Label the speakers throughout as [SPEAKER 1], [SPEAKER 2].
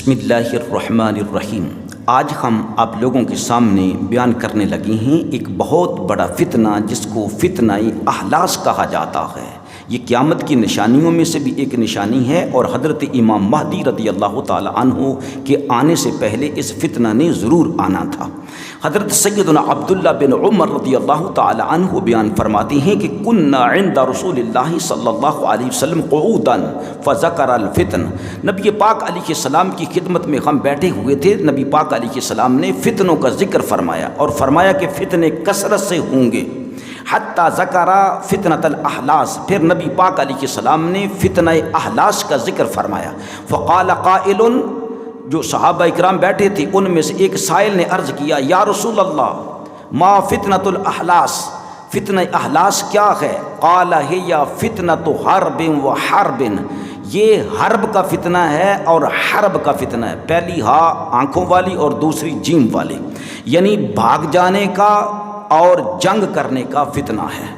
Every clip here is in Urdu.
[SPEAKER 1] بسم اللہ الرحمن الرحیم۔ آج ہم آپ لوگوں کے سامنے بیان کرنے لگے ہیں ایک بہت بڑا فتنہ جس کو فتنہ احلاس کہا جاتا ہے۔ یہ قیامت کی نشانیوں میں سے بھی ایک نشانی ہے اور حضرت امام مہدی رضی اللہ تعالی عنہ کے آنے سے پہلے اس فتنہ نے ضرور آنا تھا۔ حضرت سیدنا عبداللہ بن عمر رضی اللہ تعالی عنہ بیان فرماتے ہیں کہ کننا عند رسول اللہ صلی اللہ علیہ وسلم قعودا فذکر الفتن۔ نبی پاک علیہ السلام کی خدمت میں ہم بیٹھے ہوئے تھے، نبی پاک علیہ السلام نے فتنوں کا ذکر فرمایا اور فرمایا کہ فتنے کثرت سے ہوں گے، حتیٰ ذکر فتنۃ الاحلاس۔ پھر نبی پاک علیہ السلام نے فتنہ احلاس کا ذکر فرمایا۔ فقال قائل، جو صحابہ اکرام بیٹھے تھے ان میں سے ایک سائل نے عرض کیا، یا رسول اللہ ما فتنۃ الاحلاس، فتنہ احلاس کیا ہے؟ قال ہی فتنۃ حرب و حرب، یہ حرب کا فتنہ ہے اور حرب کا فتنہ ہے۔ پہلی ہا آنکھوں والی اور دوسری جیم والی، یعنی بھاگ جانے کا اور جنگ کرنے کا فتنہ ہے۔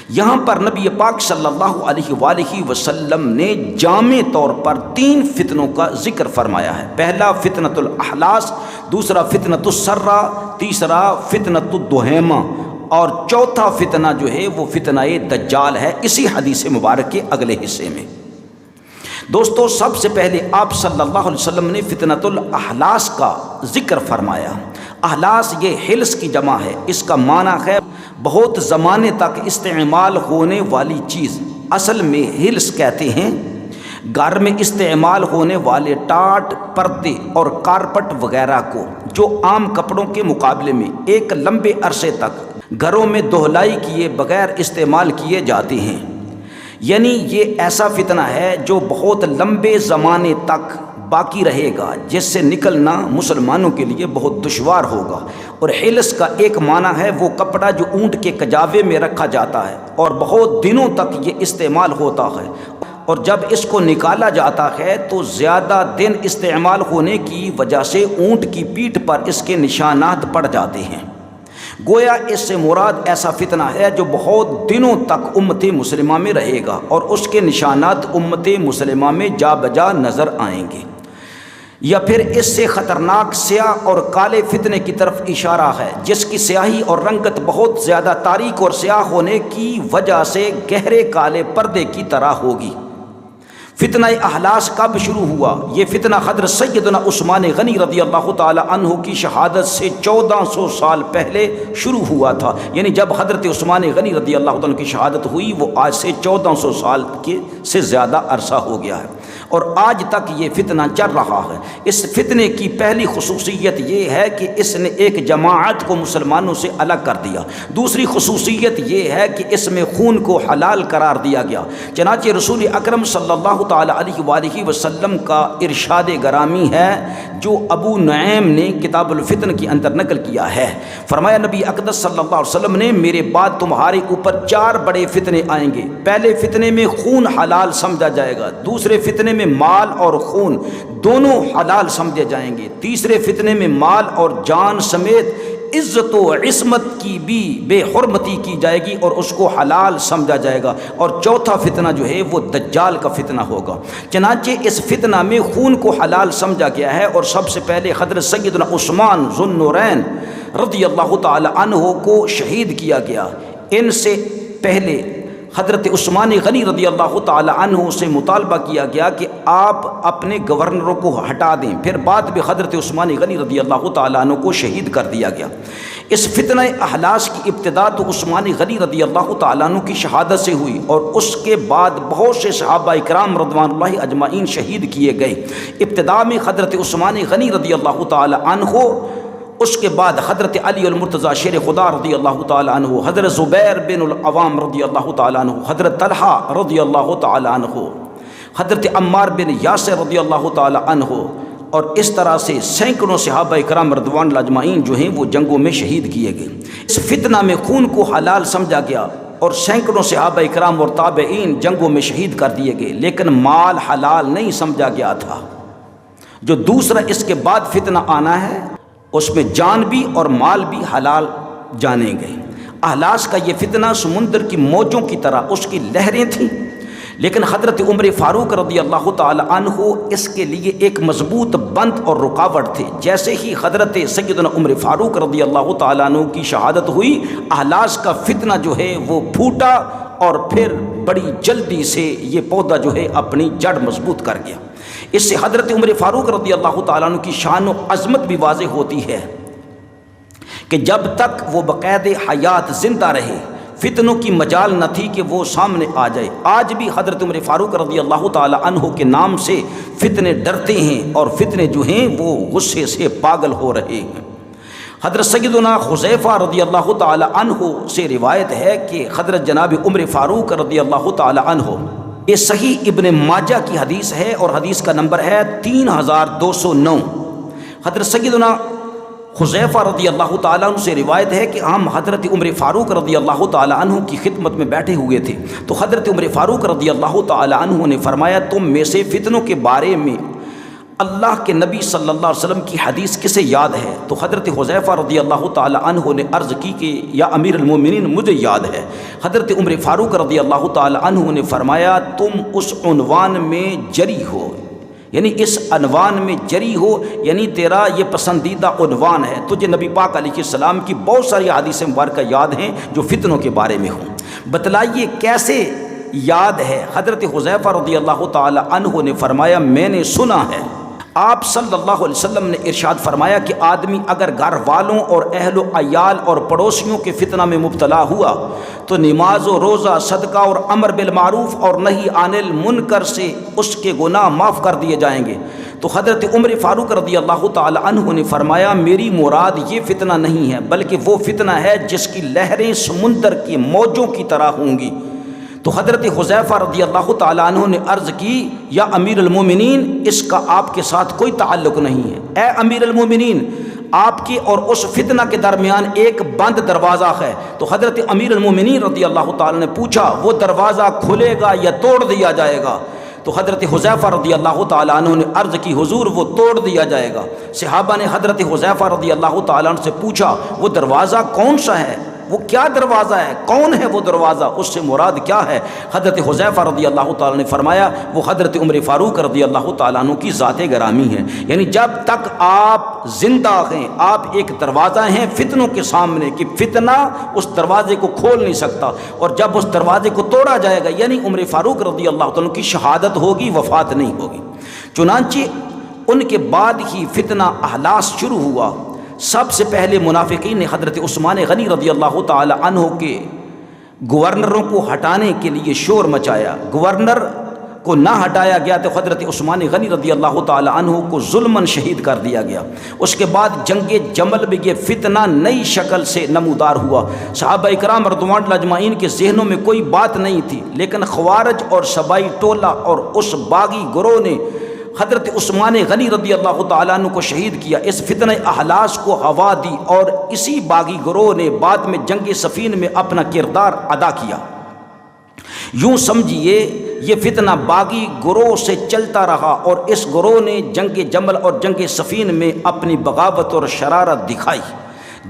[SPEAKER 1] یہاں پر نبی پاک صلی اللہ علیہ وآلہ وسلم نے جامع طور پر تین فتنوں کا ذکر فرمایا ہے۔ پہلا فتنۃ الاحلاس، دوسرا فتنۃ السرہ، تیسرا فتنۃ الدہیمہ، اور چوتھا فتنہ جو ہے وہ فتنہ دجال ہے، اسی حدیث مبارک کے اگلے حصے میں۔ دوستو، سب سے پہلے آپ صلی اللہ علیہ وسلم نے فتنۃ الاحلاس کا ذکر فرمایا۔ احلاس یہ حلس کی جمع ہے، اس کا معنی ہے بہت زمانے تک استعمال ہونے والی چیز۔ اصل میں حلس کہتے ہیں گھر میں استعمال ہونے والے ٹاٹ، پردے اور کارپٹ وغیرہ کو، جو عام کپڑوں کے مقابلے میں ایک لمبے عرصے تک گھروں میں دہلائی کیے بغیر استعمال کیے جاتے ہیں۔ یعنی یہ ایسا فتنہ ہے جو بہت لمبے زمانے تک باقی رہے گا، جس سے نکلنا مسلمانوں کے لیے بہت دشوار ہوگا۔ اور حلس کا ایک معنی ہے وہ کپڑا جو اونٹ کے کجاوے میں رکھا جاتا ہے اور بہت دنوں تک یہ استعمال ہوتا ہے، اور جب اس کو نکالا جاتا ہے تو زیادہ دن استعمال ہونے کی وجہ سے اونٹ کی پیٹھ پر اس کے نشانات پڑ جاتے ہیں۔ گویا اس سے مراد ایسا فتنہ ہے جو بہت دنوں تک امت مسلمہ میں رہے گا اور اس کے نشانات امت مسلمہ میں جا بجا نظر آئیں گے۔ یا پھر اس سے خطرناک سیاہ اور کالے فتنے کی طرف اشارہ ہے، جس کی سیاہی اور رنگت بہت زیادہ تاریک اور سیاہ ہونے کی وجہ سے گہرے کالے پردے کی طرح ہوگی۔ فتنہ احلاس کب شروع ہوا؟ یہ فتنہ حضرت سیدنا عثمان غنی رضی اللہ تعالی عنہ کی شہادت سے 1400 سال پہلے شروع ہوا تھا۔ یعنی جب حضرت عثمان غنی رضی اللہ تعالی عنہ کی شہادت ہوئی وہ آج سے 1400 سال سے زیادہ عرصہ ہو گیا ہے، اور آج تک یہ فتنہ چل رہا ہے۔ اس فتنے کی پہلی خصوصیت یہ ہے کہ اس نے ایک جماعت کو مسلمانوں سے الگ کر دیا۔ دوسری خصوصیت یہ ہے کہ اس میں خون کو حلال قرار دیا گیا۔ چنانچہ رسول اکرم صلی اللہ تعالی علیہ وآلہ وسلم کا ارشاد گرامی ہے جو ابو نعیم نے کتاب الفتن کے اندر نقل کیا ہے۔ فرمایا نبی اقدس صلی اللہ علیہ وسلم نے، میرے بعد تمہارے اوپر 4 بڑے فتنے آئیں گے۔ پہلے فتنے میں خون حلال سمجھا جائے گا، دوسرے فتنے میں مال اور خون دونوں حلال سمجھے جائیں گے، تیسرے فتنے میں مال اور جان سمیت عزت و عصمت کی بھی بے حرمتی کی جائے گی اور اس کو حلال سمجھا جائے گا، اور چوتھا فتنہ جو ہے وہ دجال کا فتنہ ہوگا۔ چنانچہ اس فتنہ میں خون کو حلال سمجھا گیا ہے، اور سب سے پہلے حضرت سیدنا عثمان ذو النورین رضی اللہ تعالی عنہ کو شہید کیا گیا۔ ان سے پہلے حضرت عثمان غنی رضی اللہ تعالی عنہ سے مطالبہ کیا گیا کہ آپ اپنے گورنروں کو ہٹا دیں، پھر بعد میں حضرت عثمان غنی رضی اللہ تعالی عنہ کو شہید کر دیا گیا۔ اس فتنہ احلاس کی ابتدا تو عثمان غنی رضی اللہ تعالی عنہ کی شہادت سے ہوئی، اور اس کے بعد بہت سے صحابہ اکرام رضوان اللہ اجمعین شہید کیے گئے۔ ابتدا میں حضرت عثمان غنی رضی اللہ تعالی عنہ، اس کے بعد حضرت علی المرتضیٰ شیر خدا رضی اللہ تعالی عنہ، حضرت زبیر بن العوام رضی اللہ تعالی عنہ، حضرت طلحہ رضی اللہ تعالی عنہ، حضرت عمار بن یاسر رضی اللہ تعالی عنہ، اور اس طرح سے سینکڑوں صحابہ اکرام رضوان اللہ اجمعین جو ہیں وہ جنگوں میں شہید کیے گئے۔ اس فتنہ میں خون کو حلال سمجھا گیا اور سینکڑوں صحابہ اکرام اور تابعین جنگوں میں شہید کر دیے گئے، لیکن مال حلال نہیں سمجھا گیا تھا۔ جو دوسرا اس کے بعد فتنہ آنا ہے اس میں جان بھی اور مال بھی حلال جانے گئے۔ احلاس کا یہ فتنہ سمندر کی موجوں کی طرح اس کی لہریں تھیں، لیکن حضرت عمر فاروق رضی اللہ تعالی عنہ اس کے لیے ایک مضبوط بند اور رکاوٹ تھے۔ جیسے ہی حضرت سیدنا عمر فاروق رضی اللہ تعالی عنہ کی شہادت ہوئی، احلاس کا فتنہ جو ہے وہ پھوٹا اور پھر بڑی جلدی سے یہ پودا جو ہے اپنی جڑ مضبوط کر گیا۔ اس سے حضرت عمر فاروق رضی اللہ تعالیٰ عنہ کی شان و عظمت بھی واضح ہوتی ہے کہ جب تک وہ بقید حیات زندہ رہے، فتنوں کی مجال نہ تھی کہ وہ سامنے آ جائے۔ آج بھی حضرت عمر فاروق رضی اللہ تعالیٰ عنہ کے نام سے فتنے ڈرتے ہیں اور فتنے جو ہیں وہ غصے سے پاگل ہو رہے ہیں۔ حضرت سیدنا حذیفہ رضی اللہ تعالی عنہ سے روایت ہے کہ حضرت جناب عمر فاروق رضی اللہ تعالی عنہ، یہ صحیح ابن ماجہ کی حدیث ہے اور حدیث کا نمبر ہے 3209۔ حضرت سیدنا حذیفہ رضی اللہ تعالیٰ عنہ سے روایت ہے کہ ہم حضرت عمر فاروق رضی اللہ تعالیٰ عنہ کی خدمت میں بیٹھے ہوئے تھے، تو حضرت عمر فاروق رضی اللہ تعالیٰ عنہ نے فرمایا، تم میں سے فتنوں کے بارے میں اللہ کے نبی صلی اللہ علیہ وسلم کی حدیث کسے یاد ہے؟ تو حضرت حذیفہ رضی اللہ تعالی عنہ نے عرض کی کہ یا امیر المومنین مجھے یاد ہے۔ حضرت عمر فاروق رضی اللہ تعالی عنہ نے فرمایا، تم اس عنوان میں جری ہو، یعنی اس عنوان میں جری ہو، یعنی تیرا یہ پسندیدہ عنوان ہے، تجھے نبی پاک علیہ السلام کی بہت ساری احادیث مبارکہ یاد ہیں جو فتنوں کے بارے میں ہوں۔ بتلائیے کیسے یاد ہے؟ حضرت حذیفہ رضی اللہ تعالی عنہ نے فرمایا، میں نے سنا ہے آپ صلی اللہ علیہ وسلم نے ارشاد فرمایا کہ آدمی اگر گھر والوں اور اہل و عیال اور پڑوسیوں کے فتنہ میں مبتلا ہوا تو نماز و روزہ، صدقہ اور امر بالمعروف اور نہی عن المنکر سے اس کے گناہ معاف کر دیے جائیں گے۔ تو حضرت عمر فاروق رضی اللہ تعالی عنہ نے فرمایا، میری مراد یہ فتنہ نہیں ہے بلکہ وہ فتنہ ہے جس کی لہریں سمندر کی موجوں کی طرح ہوں گی۔ تو حضرت حذیفہ رضی اللہ تعالیٰ عنہ نے عرض کی، یا امیر المومنین، اس کا آپ کے ساتھ کوئی تعلق نہیں ہے۔ اے امیر المومنین، آپ کی اور اس فتنہ کے درمیان ایک بند دروازہ ہے۔ تو حضرت امیر المومنین رضی اللہ تعالیٰ نے پوچھا، وہ دروازہ کھلے گا یا توڑ دیا جائے گا؟ تو حضرت حذیفہ رضی اللہ تعالیٰ عنہ نے عرض کی، حضور وہ توڑ دیا جائے گا۔ صحابہ نے حضرت حذیفہ رضی اللہ تعالیٰ عنہ سے پوچھا، وہ دروازہ کون سا ہے؟ وہ کیا دروازہ ہے؟ کون ہے وہ دروازہ؟ اس سے مراد کیا ہے؟ حضرت حذیفہ رضی اللہ تعالیٰ نے فرمایا، وہ حضرت عمر فاروق رضی اللہ تعالیٰ عنہ کی ذات گرامی ہے۔ یعنی جب تک آپ زندہ ہیں، آپ ایک دروازہ ہیں فتنوں کے سامنے کہ فتنہ اس دروازے کو کھول نہیں سکتا، اور جب اس دروازے کو توڑا جائے گا یعنی عمر فاروق رضی اللہ تعالیٰ کی شہادت ہوگی، وفات نہیں ہوگی۔ چنانچہ ان کے بعد ہی فتنہ احلاس شروع ہوا۔ سب سے پہلے منافقین نے حضرت عثمان غنی رضی اللہ تعالی عنہ کے گورنروں کو ہٹانے کے لیے شور مچایا۔ گورنر کو نہ ہٹایا گیا تو حضرت عثمان غنی رضی اللہ تعالی عنہ کو ظلماً شہید کر دیا گیا۔ اس کے بعد جنگ جمل میں یہ فتنہ نئی شکل سے نمودار ہوا۔ صحابہ اکرام رضوان اللہ اجمعین کے ذہنوں میں کوئی بات نہیں تھی، لیکن خوارج اور سبائی ٹولہ اور اس باغی گروہ نے حضرت عثمان غنی رضی اللہ تعالیٰ عنہ کو شہید کیا، اس فتنہ احلاس کو ہوا دی، اور اسی باغی گروہ نے بعد میں جنگ صفین میں اپنا کردار ادا کیا۔ یوں سمجھیے یہ فتنہ باغی گروہ سے چلتا رہا، اور اس گروہ نے جنگ جمل اور جنگ صفین میں اپنی بغاوت اور شرارت دکھائی۔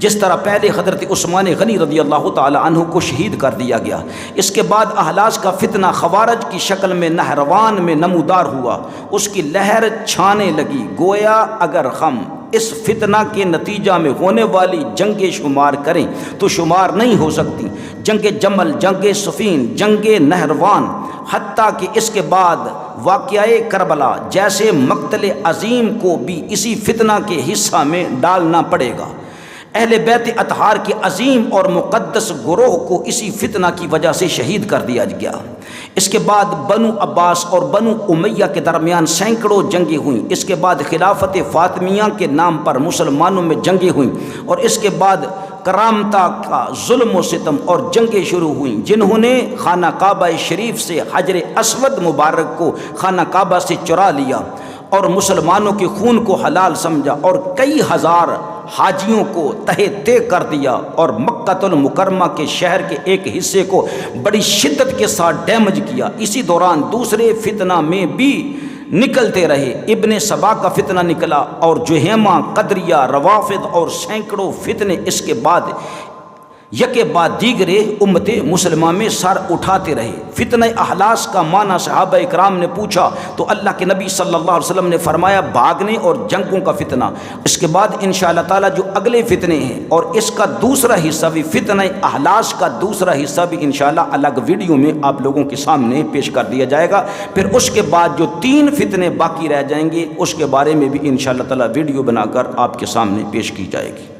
[SPEAKER 1] جس طرح پہلے حضرت عثمان غنی رضی اللہ تعالی عنہ کو شہید کر دیا گیا، اس کے بعد احلاس کا فتنہ خوارج کی شکل میں نہروان میں نمودار ہوا، اس کی لہر چھانے لگی۔ گویا اگر ہم اس فتنہ کے نتیجہ میں ہونے والی جنگیں شمار کریں تو شمار نہیں ہو سکتی۔ جنگ جمل، جنگ صفین، جنگ نہروان، حتیٰ کہ اس کے بعد واقعہ کربلا جیسے مقتل عظیم کو بھی اسی فتنہ کے حصہ میں ڈالنا پڑے گا۔ اہل بیت اطہار کے عظیم اور مقدس گروہ کو اسی فتنہ کی وجہ سے شہید کر دیا گیا۔ اس کے بعد بنو عباس اور بنو امیہ کے درمیان سینکڑوں جنگیں ہوئیں۔ اس کے بعد خلافت فاطمیہ کے نام پر مسلمانوں میں جنگیں ہوئیں، اور اس کے بعد کرامتا کا ظلم و ستم اور جنگیں شروع ہوئیں، جنہوں نے خانہ کعبہ شریف سے حجر اسود مبارک کو خانہ کعبہ سے چرا لیا اور مسلمانوں کے خون کو حلال سمجھا، اور کئی ہزار حاجیوں کو تہہ تے کر دیا، اور مکہ المکرمہ کے شہر کے ایک حصے کو بڑی شدت کے ساتھ ڈیمیج کیا۔ اسی دوران دوسرے فتنہ میں بھی نکلتے رہے۔ ابن سبا کا فتنہ نکلا، اور جہیمہ، قدریہ، روافض اور سینکڑوں فتنے اس کے بعد یکے بعد دیگرے امت مسلمہ میں سر اٹھاتے رہے۔ فتنہ احلاس کا معنی صحابہ اکرام نے پوچھا تو اللہ کے نبی صلی اللہ علیہ وسلم نے فرمایا بھاگنے اور جنگوں کا فتنہ۔ اس کے بعد انشاءاللہ تعالی جو اگلے فتنے ہیں اور اس کا دوسرا حصہ بھی، فتنہ احلاس کا دوسرا حصہ بھی انشاءاللہ الگ ویڈیو میں آپ لوگوں کے سامنے پیش کر دیا جائے گا۔ پھر اس کے بعد جو 3 فتنے باقی رہ جائیں گے اس کے بارے میں بھی انشاءاللہ تعالی ویڈیو بنا کر آپ کے سامنے پیش کی جائے گی۔